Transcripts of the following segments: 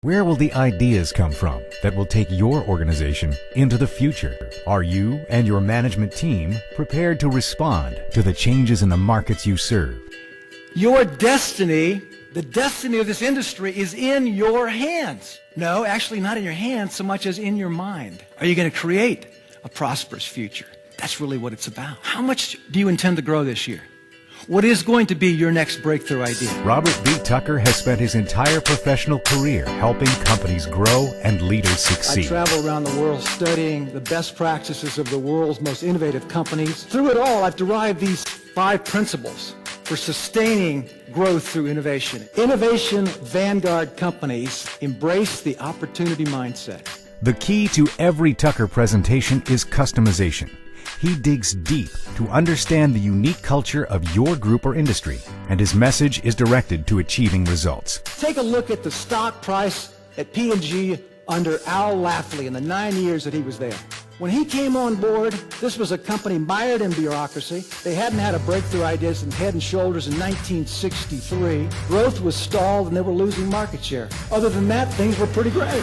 Where will the ideas come from that will take your organization into the future? Are you and your management team prepared to respond to the changes in the markets you serve? Your destiny, the destiny of this industry, is in your hands. No, actually not in your hands so much as in your mind. Are you going to create a prosperous future? That's really what it's about. How much do you intend to grow this year? What is going to be your next breakthrough idea? Robert B. Tucker has spent his entire professional career helping companies grow and leaders succeed. I travel around the world studying the best practices of the world's most innovative companies. Through it all, I've derived these 5 principles for sustaining growth through innovation. Innovation vanguard companies embrace the opportunity mindset. The key to every Tucker presentation is customization. He digs deep to understand the unique culture of your group or industry, and his message is directed to achieving results. Take a look at the stock price at P&G under Al Lafley in the 9 years that he was there. When he came on board, this was a company mired in bureaucracy. They hadn't had a breakthrough idea since Head & Shoulders in 1963. Growth was stalled and they were losing market share. Other than that, things were pretty great.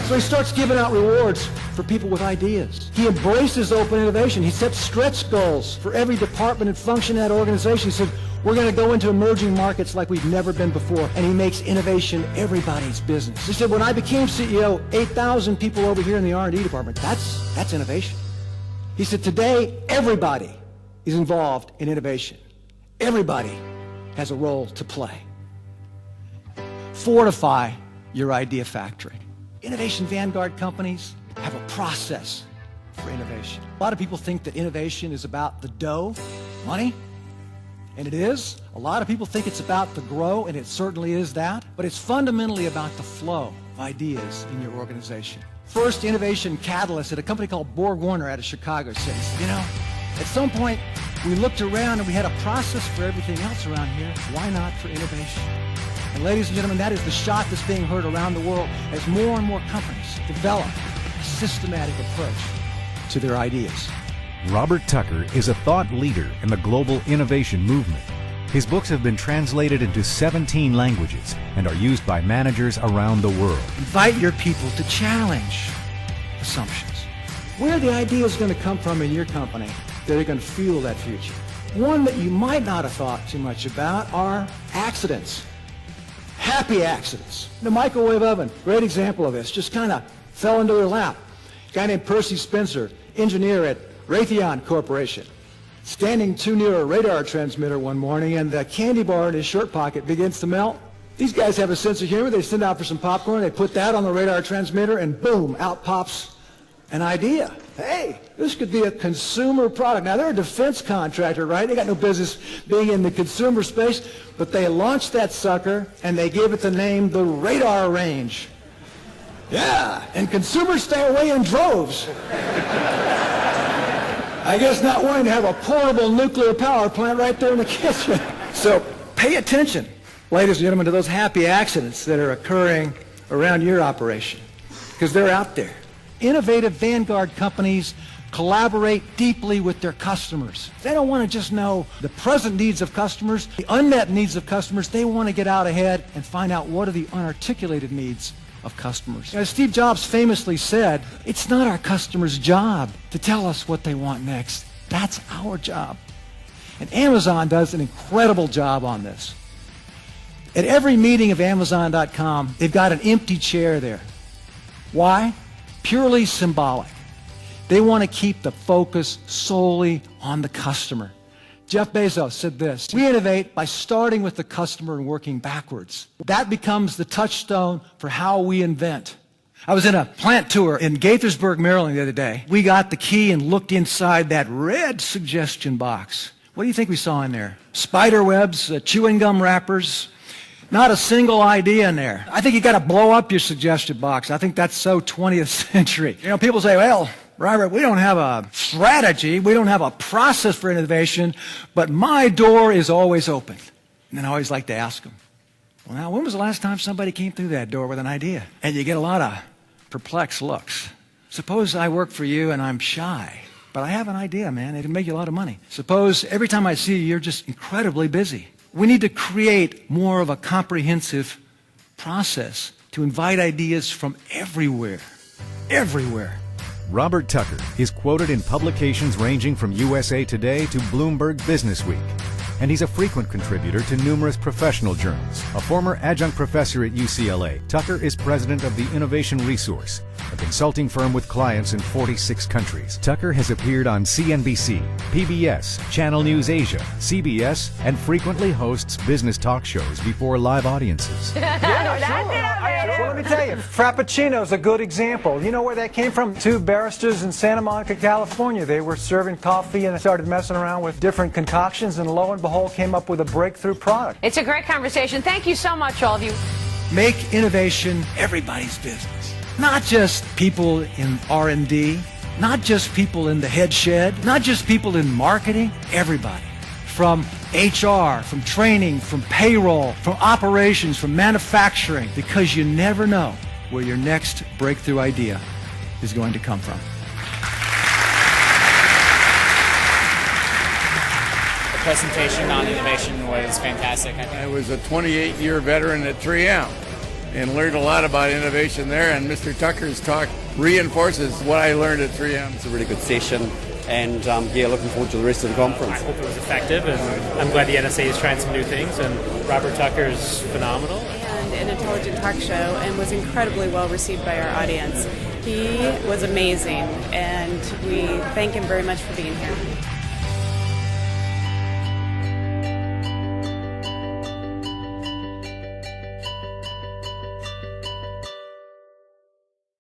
So he starts giving out rewards for people with ideas. He embraces open innovation. He sets stretch goals for every department and function in that organization. He said, we're going to go into emerging markets like we've never been before. And he makes innovation everybody's business. He said, when I became CEO, 8,000 people over here in the R&D department. That's innovation. He said, today, everybody is involved in innovation. Everybody has a role to play. Fortify your idea factory. Innovation vanguard companies have a process for innovation. A lot of people think that innovation is about the dough, money. And it is. A lot of people think it's about the grow, and it certainly is that. But it's fundamentally about the flow of ideas in your organization. First innovation catalyst at a company called Borg-Warner out of Chicago says, you know, at some point we looked around and we had a process for everything else around here. Why not for innovation? And ladies and gentlemen, that is the shot that's being heard around the world as more and more companies develop a systematic approach to their ideas. Robert Tucker is a thought leader in the global innovation movement. His books have been translated into 17 languages and are used by managers around the world. Invite your people to challenge assumptions. Where are the ideas going to come from in your company that are going to fuel that future? One that you might not have thought too much about are accidents. Happy accidents. The microwave oven, great example of this, just kind of fell into their lap. A guy named Percy Spencer, engineer at Raytheon Corporation, standing too near a radar transmitter one morning, and the candy bar in his shirt pocket begins to melt. These guys have a sense of humor. They send out for some popcorn, they put that on the radar transmitter, and boom, out pops an idea. Hey, this could be a consumer product. Now, they're a defense contractor, right? They got no business being in the consumer space, but they launched that sucker, and they gave it the name the Radar Range. Yeah, and consumers stay away in droves. I guess not wanting to have a portable nuclear power plant right there in the kitchen. So pay attention, ladies and gentlemen, to those happy accidents that are occurring around your operation, because they're out there. Innovative vanguard companies collaborate deeply with their customers. They don't want to just know the present needs of customers, the unmet needs of customers. They want to get out ahead and find out what are the unarticulated needs of customers. As Steve Jobs famously said, it's not our customers' job to tell us what they want next. That's our job. And Amazon does an incredible job on this. At every meeting of Amazon.com, they've got an empty chair there. Why? Purely symbolic. They want to keep the focus solely on the customer. Jeff Bezos said this, we innovate by starting with the customer and working backwards. That becomes the touchstone for how we invent. I was in a plant tour in Gaithersburg, Maryland the other day. We got the key and looked inside that red suggestion box. What do you think we saw in there? Spider webs, chewing gum wrappers, not a single idea in there. I think you got to blow up your suggestion box. I think that's so 20th century. You know, people say, well, Robert, we don't have a strategy, we don't have a process for innovation, but my door is always open. And then I always like to ask them, well, now, when was the last time somebody came through that door with an idea? And you get a lot of perplexed looks. Suppose I work for you and I'm shy, but I have an idea, man. It'll make you a lot of money. Suppose every time I see you, you're just incredibly busy. We need to create more of a comprehensive process to invite ideas from everywhere. Everywhere. Robert Tucker is quoted in publications ranging from USA Today to Bloomberg Businessweek, and he's a frequent contributor to numerous professional journals. A former adjunct professor at UCLA, Tucker is president of the Innovation Resource, a consulting firm with clients in 46 countries. Tucker has appeared on CNBC, PBS, Channel News Asia, CBS, and frequently hosts business talk shows before live audiences. Well, let me tell you, Frappuccino's a good example. You know where that came from? Two barristers in Santa Monica, California. They were serving coffee and started messing around with different concoctions, and lo and behold, came up with a breakthrough product. It's a great conversation. Thank you so much, all of you. Make innovation everybody's business. Not just people in R&D, not just people in the head shed, not just people in marketing, everybody. From HR, from training, from payroll, from operations, from manufacturing, because you never know where your next breakthrough idea is going to come from. The presentation on innovation was fantastic. I was a 28-year veteran at 3M and learned a lot about innovation there, and Mr. Tucker's talk reinforces what I learned at 3M. It's a really good session, and yeah, looking forward to the rest of the conference. I hope it was effective, and I'm glad the NSA is trying some new things, and Robert Tucker's phenomenal. And an intelligent talk show, and was incredibly well received by our audience. He was amazing, and we thank him very much for being here.